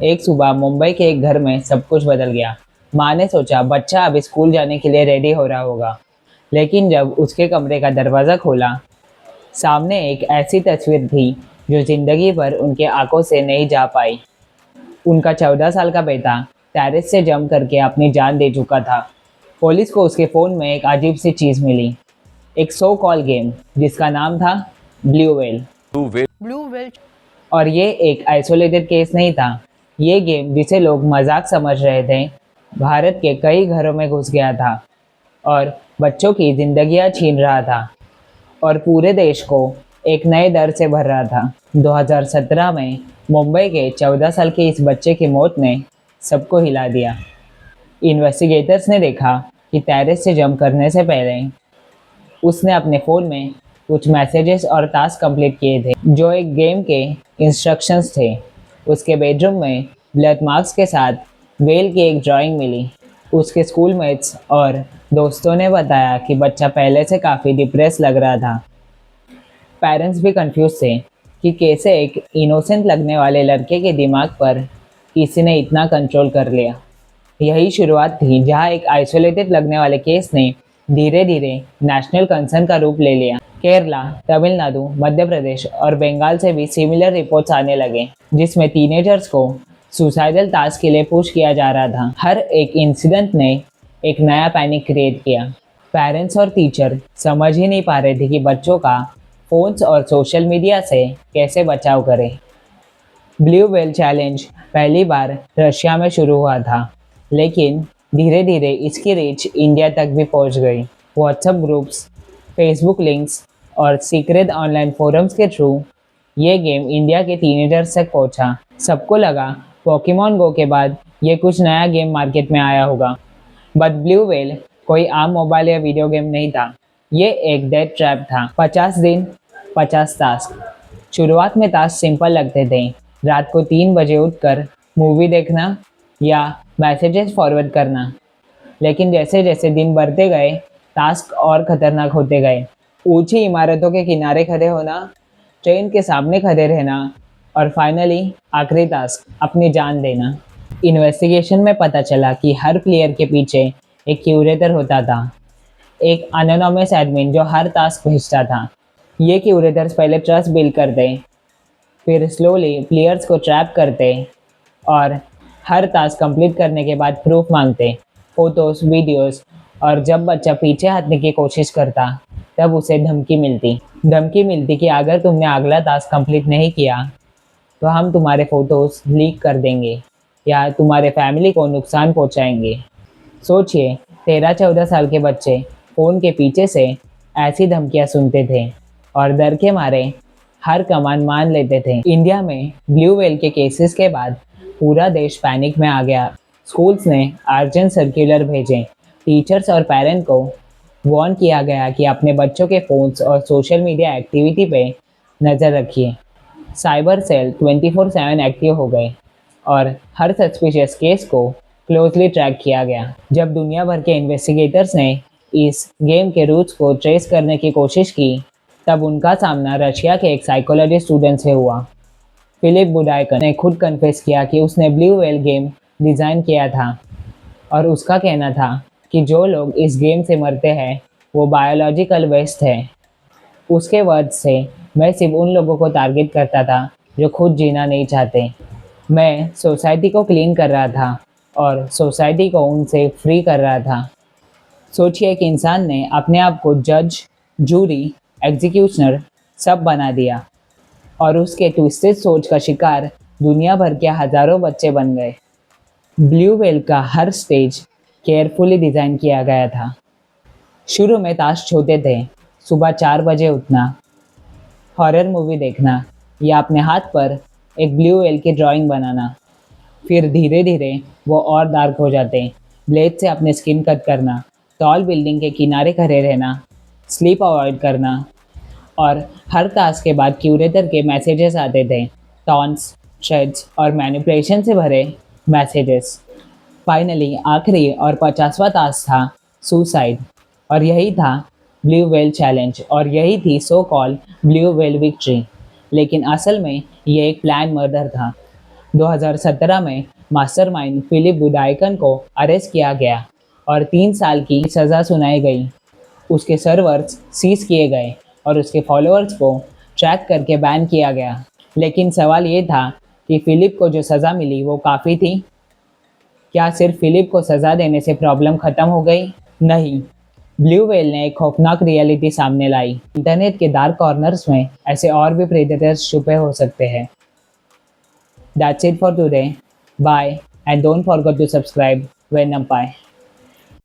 एक सुबह मुंबई के एक घर में सब कुछ बदल गया। माँ ने सोचा बच्चा अब स्कूल जाने के लिए रेडी हो रहा होगा, लेकिन जब उसके कमरे का दरवाज़ा खोला, सामने एक ऐसी तस्वीर थी जो जिंदगी भर उनके आंखों से नहीं जा पाई। उनका 14 साल का बेटा टेरेस से जंप करके अपनी जान दे चुका था। पुलिस को उसके फ़ोन में एक अजीब सी चीज़ मिली, एक सो कॉल गेम जिसका नाम था ब्लू वेल। Blue whale. और ये एक आइसोलेटेड केस नहीं था। ये गेम जिसे लोग मजाक समझ रहे थे, भारत के कई घरों में घुस गया था और बच्चों की जिंदगियां छीन रहा था और पूरे देश को एक नए डर से भर रहा था। 2017 में मुंबई के 14 साल के इस बच्चे की मौत ने सबको हिला दिया। इन्वेस्टिगेटर्स ने देखा कि टेरेस से जंप करने से पहले उसने अपने फ़ोन में कुछ मैसेजेस और टास्क कंप्लीट किए थे जो एक गेम के इंस्ट्रक्शंस थे। उसके बेडरूम में ब्लड मार्क्स के साथ वेल की एक ड्राइंग मिली। उसके स्कूलमेट्स और दोस्तों ने बताया कि बच्चा पहले से काफ़ी डिप्रेस लग रहा था। पेरेंट्स भी कंफ्यूज थे कि कैसे एक इनोसेंट लगने वाले लड़के के दिमाग पर किसी ने इतना कंट्रोल कर लिया। यही शुरुआत थी जहां एक आइसोलेटेड लगने वाले केस ने धीरे धीरे नेशनल कंसर्न का रूप ले लिया। केरला, तमिलनाडु, मध्य प्रदेश और बंगाल से भी सिमिलर रिपोर्ट्स आने लगे, जिसमें टीनेजर्स को सुसाइडल टास्क के लिए पुश किया जा रहा था। हर एक इंसिडेंट ने एक नया पैनिक क्रिएट किया। पेरेंट्स और टीचर समझ ही नहीं पा रहे थे कि बच्चों का फोन्स और सोशल मीडिया से कैसे बचाव करें। ब्लू व्हेल चैलेंज पहली बार रशिया में शुरू हुआ था, लेकिन धीरे धीरे इसकी रीच इंडिया तक भी पहुंच गई। व्हाट्सएप ग्रुप्स, फेसबुक लिंक्स और सीक्रेट ऑनलाइन फोरम्स के थ्रू ये गेम इंडिया के टीनेजर्स तक पहुंचा। सबको लगा पोकेमॉन गो के बाद ये कुछ नया गेम मार्केट में आया होगा, बट ब्लू व्हेल कोई आम मोबाइल या वीडियो गेम नहीं था। ये एक डेथ ट्रैप था। 50 दिन 50 टास्क। शुरुआत में टास्क सिंपल लगते थे, रात को 3 बजे उठकर मूवी देखना या मैसेजेस फॉरवर्ड करना। लेकिन जैसे जैसे दिन बढ़ते गए, टास्क और खतरनाक होते गए। ऊंची इमारतों के किनारे खड़े होना, ट्रेन के सामने खड़े रहना और फाइनली आखिरी टास्क अपनी जान देना। इन्वेस्टिगेशन में पता चला कि हर प्लेयर के पीछे एक क्यूरेटर होता था, एक एनोनिमस एडमिन जो हर टास्क भेजता था। ये क्यूरेटर्स पहले ट्रस्ट बिल्ड करते, फिर स्लोली प्लेयर्स को ट्रैप करते और हर टास्क कंप्लीट करने के बाद प्रूफ मांगते, फोटोज, वीडियोस। और जब बच्चा पीछे हटने की कोशिश करता, तब उसे धमकी मिलती कि अगर तुमने अगला टास्क कंप्लीट नहीं किया तो हम तुम्हारे फोटोज लीक कर देंगे या तुम्हारे फैमिली को नुकसान पहुंचाएंगे। सोचिए, 13-14 साल के बच्चे फ़ोन के पीछे से ऐसी धमकियां सुनते थे और डर के मारे हर कमांड मान लेते थे। इंडिया में ब्लू व्हेल के केसेस के बाद पूरा देश पैनिक में आ गया। स्कूल्स ने अर्जेंट सर्कुलर भेजे, टीचर्स और पेरेंट को वार्न किया गया कि अपने बच्चों के फ़ोन्स और सोशल मीडिया एक्टिविटी पे नज़र रखिए। साइबर सेल 24/7 एक्टिव हो गए और हर सस्पिशियस केस को क्लोजली ट्रैक किया गया। जब दुनिया भर के इन्वेस्टिगेटर्स ने इस गेम के रूट्स को ट्रेस करने की कोशिश की, तब उनका सामना रशिया के एक साइकोलॉजी स्टूडेंट से हुआ। फिलिप बुडायकन ने खुद कन्फेस किया कि उसने ब्लू व्हेल गेम डिज़ाइन किया था और उसका कहना था कि जो लोग इस गेम से मरते हैं वो बायोलॉजिकल वेस्ट है। उसके वर्ड से, मैं सिर्फ उन लोगों को टारगेट करता था जो खुद जीना नहीं चाहते। मैं सोसाइटी को क्लीन कर रहा था और सोसाइटी को उनसे फ्री कर रहा था। सोचिए कि इंसान ने अपने आप को जज, जूरी, एग्जीक्यूशनर सब बना दिया और उसके ट्विस्टेड सोच का शिकार दुनिया भर के हजारों बच्चे बन गए। ब्लू व्हेल का हर स्टेज केयरफुली डिज़ाइन किया गया था। शुरू में टास्क छोटे थे, सुबह 4 बजे उठना, हॉरर मूवी देखना या अपने हाथ पर एक ब्लू व्हेल की ड्राइंग बनाना। फिर धीरे धीरे वो और डार्क हो जाते, ब्लेड से अपने स्किन कट करना, टॉल बिल्डिंग के किनारे खड़े रहना, स्लीप अवॉइड करना। और हर टास्क के बाद क्यूरेटर के मैसेजेस आते थे, टॉन्ट्स, थ्रेड्स और मैनिपुलेशन से भरे मैसेजेस। फाइनली आखिरी और 50वां टास्क था सुसाइड, और यही था ब्लू व्हेल चैलेंज और यही थी सो कॉल ब्लू व्हेल विक्ट्री। लेकिन असल में ये एक प्लान मर्डर था। 2017 में मास्टरमाइंड फिलिप बुडाइकन को अरेस्ट किया गया और 3 साल की सज़ा सुनाई गई। उसके सर्वर्स सीज किए गए और उसके फॉलोअर्स को ट्रैक करके बैन किया गया। लेकिन सवाल ये था कि फिलिप को जो सज़ा मिली वो काफ़ी थी। क्या सिर्फ फिलिप को सज़ा देने से प्रॉब्लम ख़त्म हो गई? नहीं। ब्लू व्हेल ने एक खौफनाक रियलिटी सामने लाई। इंटरनेट के डार्क कॉर्नर्स में ऐसे और भी प्रेडेटर्स छुपे हो सकते हैं। That's it for today. Bye and don't forget to subscribe when Nampai.